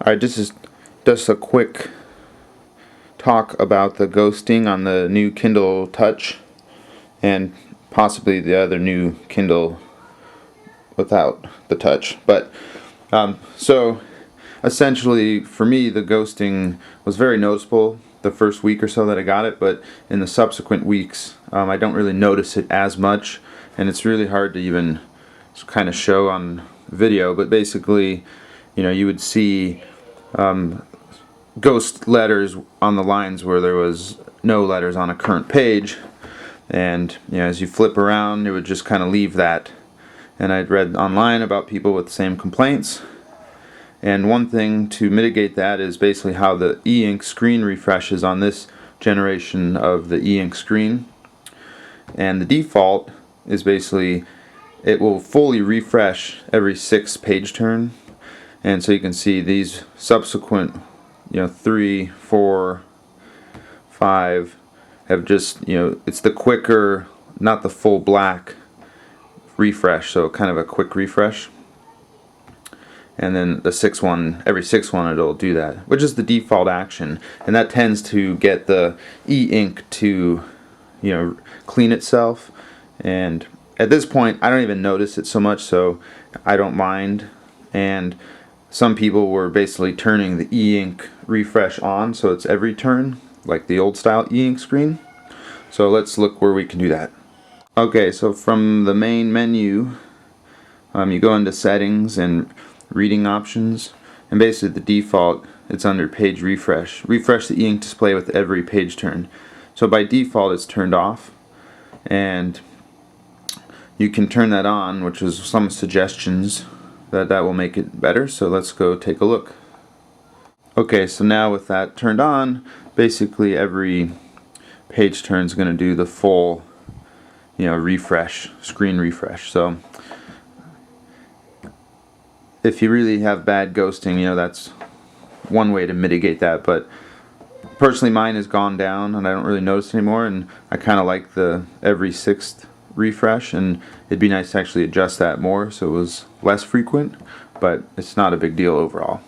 Alright, this is just a quick talk about the ghosting on the new Kindle Touch and possibly the other new Kindle without the touch. But so essentially for me the ghosting was very noticeable the first week or so that I got it, but in the subsequent weeks I don't really notice it as much, and it's really hard to even kind of show on video. But basically, you would see ghost letters on the lines where there was no letters on a current page, and as you flip around it would just kind of leave that. And I'd read online about people with the same complaints, and one thing to mitigate that is basically how the e-ink screen refreshes on this generation of the e-ink screen. And the default is basically it will fully refresh every 6 page turn. And so you can see these subsequent 3, 4, 5 have just it's the quicker, not the full black refresh, so kind of a quick refresh. And then the 6th one, every 6th one it'll do that, which is the default action, and that tends to get the e-ink to clean itself. And at this point I don't even notice it so much, so I don't mind. And some people were basically turning the e-ink refresh on, so it's every turn, like the old style e-ink screen. So let's look where we can do that. Okay, so from the main menu, you go into settings and reading options, and basically the default, it's under page refresh. Refresh the e-ink display with every page turn. So by default it's turned off, and you can turn that on, which is some suggestions that will make it better. So let's go take a look. Okay, so now with that turned on, basically every page turn is going to do the full refresh, screen refresh. So if you really have bad ghosting, that's one way to mitigate that. But personally mine has gone down and I don't really notice anymore, and I kind of like the every 6th refresh, and it'd be nice to actually adjust that more so it was less frequent, but it's not a big deal overall.